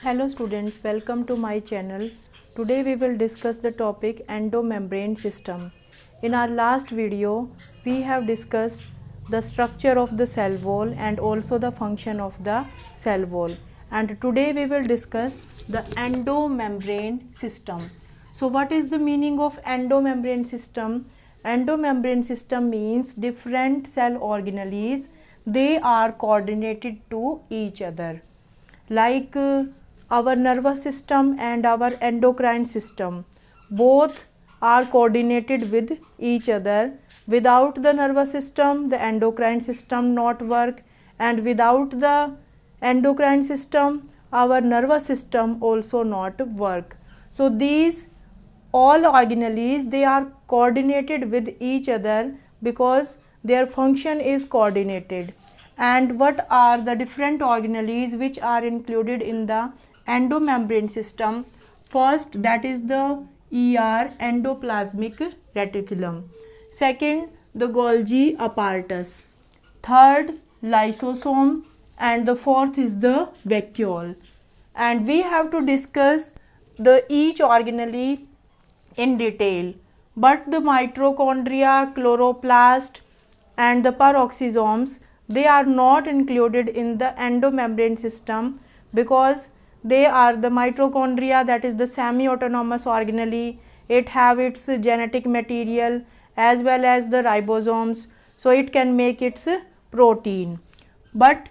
Hello students, welcome to my channel. Today we will discuss the topic endomembrane system. In our last video, we have discussed the structure of the cell wall and also the function of the cell wall. And today we will discuss the endomembrane system. So what is the meaning of endomembrane system? Endomembrane system means different cell organelles, they are coordinated to each other. Like our nervous system and our endocrine system, both are coordinated with each other. Without the nervous system, the endocrine system not work, and without the endocrine system, our nervous system also not work. So these all organelles, they are coordinated with each other because their function is coordinated. And what are the different organelles which are included in the endomembrane system? First, that is the endoplasmic reticulum. Second, the Golgi apparatus. Third, lysosome, and the fourth is the vacuole. And we have to discuss the each organelle in detail, but the mitochondria, chloroplast and the peroxisomes, they are not included in the endomembrane system because they are the mitochondria, that is the semi-autonomous organelle. It have its genetic material as well as the ribosomes, so it can make its protein. But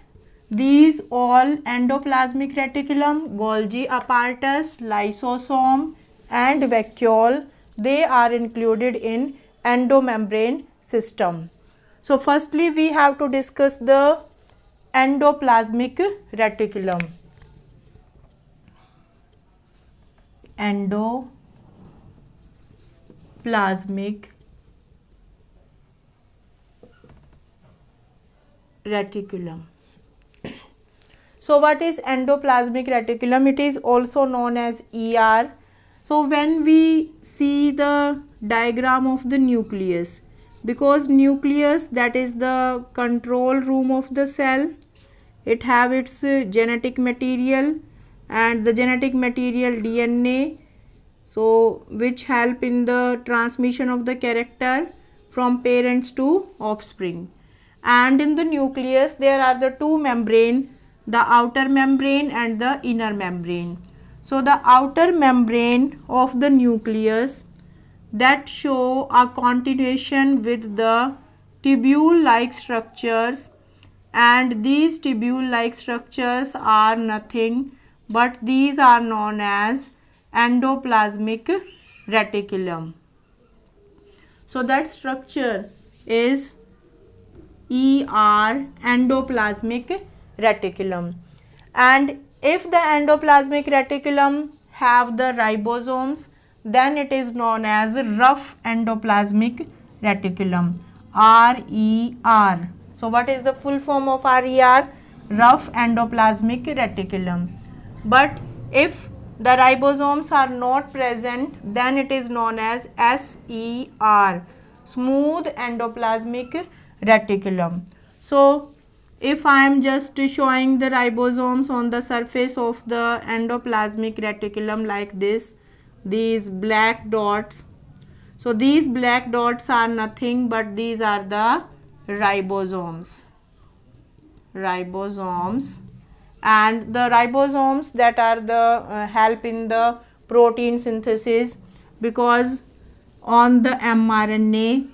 these all endoplasmic reticulum, Golgi apparatus, lysosome and vacuole, they are included in endomembrane system. So firstly we have to discuss the endoplasmic reticulum. Endoplasmic reticulum. So what is endoplasmic reticulum? It is also known as ER. So when we see the diagram of the nucleus, because nucleus, that is the control room of the cell, it have its genetic material, and the genetic material DNA, so which help in the transmission of the character from parents to offspring. And in the nucleus there are the two membrane, the outer membrane and the inner membrane. So the outer membrane of the nucleus, that show a continuation with the tubule-like structures, and these tubule-like structures are nothing but these are known as endoplasmic reticulum. So that structure is endoplasmic reticulum. And if the endoplasmic reticulum have the ribosomes, then it is known as rough endoplasmic reticulum, RER. So what is the full form of RER? Rough endoplasmic reticulum. But if the ribosomes are not present, then it is known as SER, smooth endoplasmic reticulum. So if I am just showing the ribosomes on the surface of the endoplasmic reticulum like this, these black dots, so these black dots are nothing but these are the ribosomes. And the ribosomes, that are the help in the protein synthesis, because on the mRNA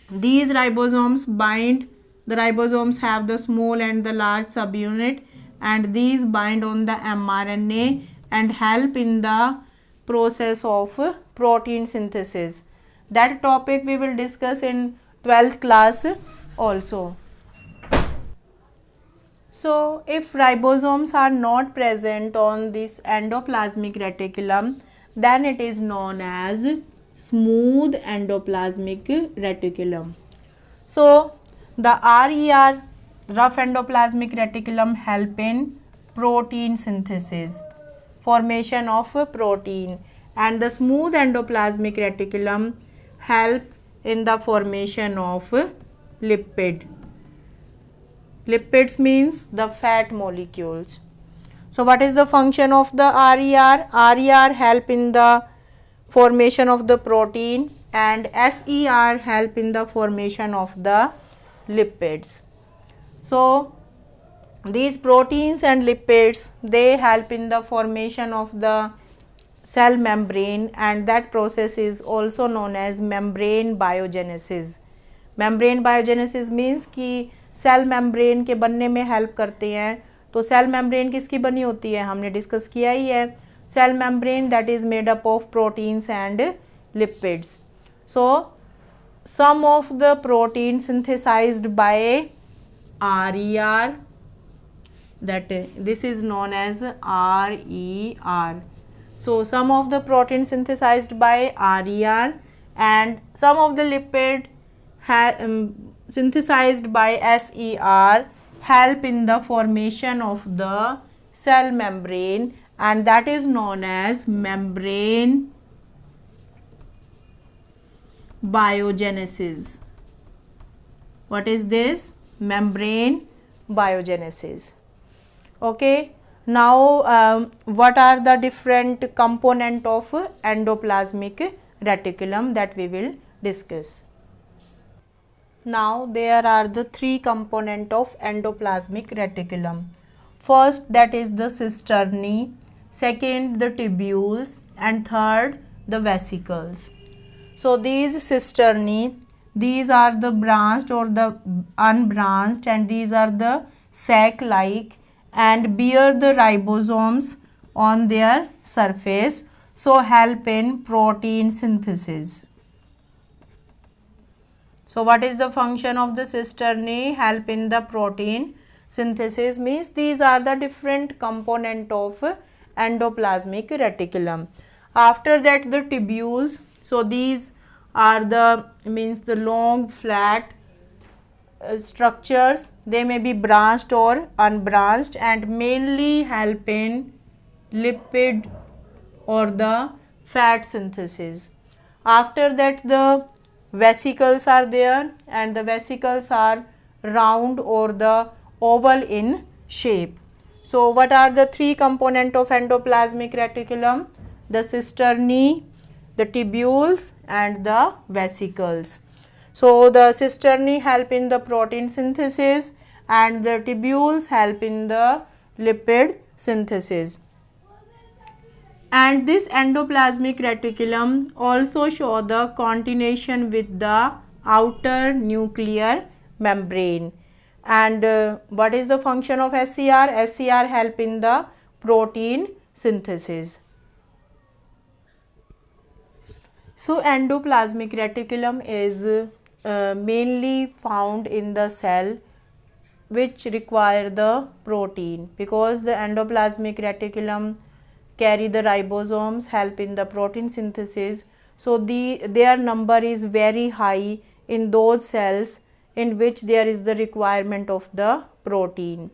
these ribosomes bind, the ribosomes have the small and the large subunit, and these bind on the mRNA and help in the process of protein synthesis. That topic we will discuss in 12th class also. So if ribosomes are not present on this endoplasmic reticulum, then it is known as smooth endoplasmic reticulum. So the RER, rough endoplasmic reticulum, help in protein synthesis, formation of protein, and the smooth endoplasmic reticulum help in the formation of lipid. Lipids means the fat molecules. So what is the function of the RER? RER help in the formation of the protein and SER help in the formation of the lipids. So these proteins and lipids, they help in the formation of the cell membrane, and that process is also known as membrane biogenesis. membrane biogenesis means कि cell membrane के बनने में help करते हैं. तो cell membrane किसकी बनी होती है, हमने डिस्कस किया ही है. Cell membrane that is made up of proteins and lipids. So some of the protein synthesized by RER, that this is known as RER. So some of the protein synthesized by RER and some of the lipid synthesized by SER help in the formation of the cell membrane, and that is known as membrane biogenesis. What is this? Membrane biogenesis. Okay, now what are the different component of endoplasmic reticulum that we will discuss. Now there are the three component of endoplasmic reticulum. First, that is the cisternae, second the tubules, and third the vesicles. So these cisternae, these are the branched or the unbranched, and these are the sac like and bear the ribosomes on their surface, so help in protein synthesis. So what is the function of the cisternae? Help in the protein synthesis, means these are the different component of endoplasmic reticulum. After that the tubules. So these are the long flat structures. They may be branched or unbranched and mainly help in lipid or the fat synthesis. After that the vesicles are there, and the vesicles are round or the oval in shape. So what are the three component of endoplasmic reticulum? The cisternae, the tubules, and the vesicles. So the cisternae help in the protein synthesis and the tubules help in the lipid synthesis. And this endoplasmic reticulum also show the continuation with the outer nuclear membrane. And what is the function of SCR? SCR help in the protein synthesis. So endoplasmic reticulum is mainly found in the cell which require the protein, because the endoplasmic reticulum carry the ribosomes, help in the protein synthesis. So their number is very high in those cells in which there is the requirement of the protein.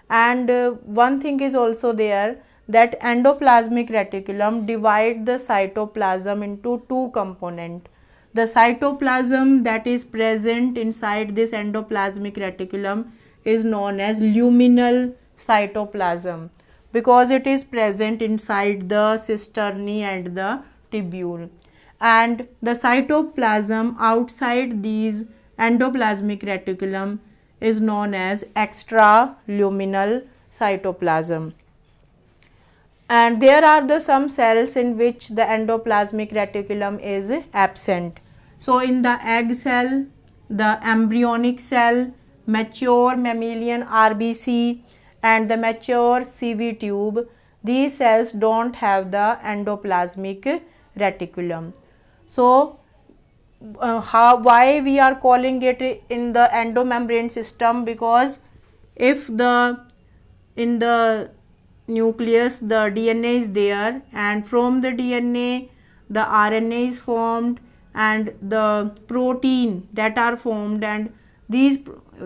And one thing is also there, that endoplasmic reticulum divide the cytoplasm into two components. The cytoplasm that is present inside this endoplasmic reticulum is known as luminal cytoplasm, because it is present inside the cisternae and the tubule. And the cytoplasm outside these endoplasmic reticulum is known as extraluminal cytoplasm. And there are some cells in which the endoplasmic reticulum is absent. So in the egg cell, the embryonic cell, mature mammalian RBC, and the mature CV tube, these cells don't have the endoplasmic reticulum. So why we are calling it in the endomembrane system? Because if in the nucleus the DNA is there, and from the DNA the RNA is formed and the protein that are formed, and these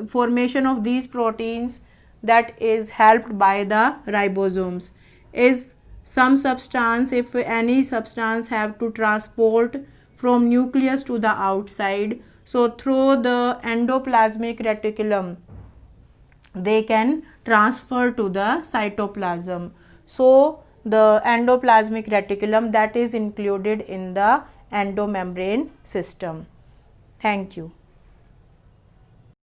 formation of these proteins that is helped by the ribosomes. Is some substance, if any substance have to transport from nucleus to the outside, so through the endoplasmic reticulum they can transfer to the cytoplasm. So the endoplasmic reticulum, that is included in the endomembrane system. Thank you.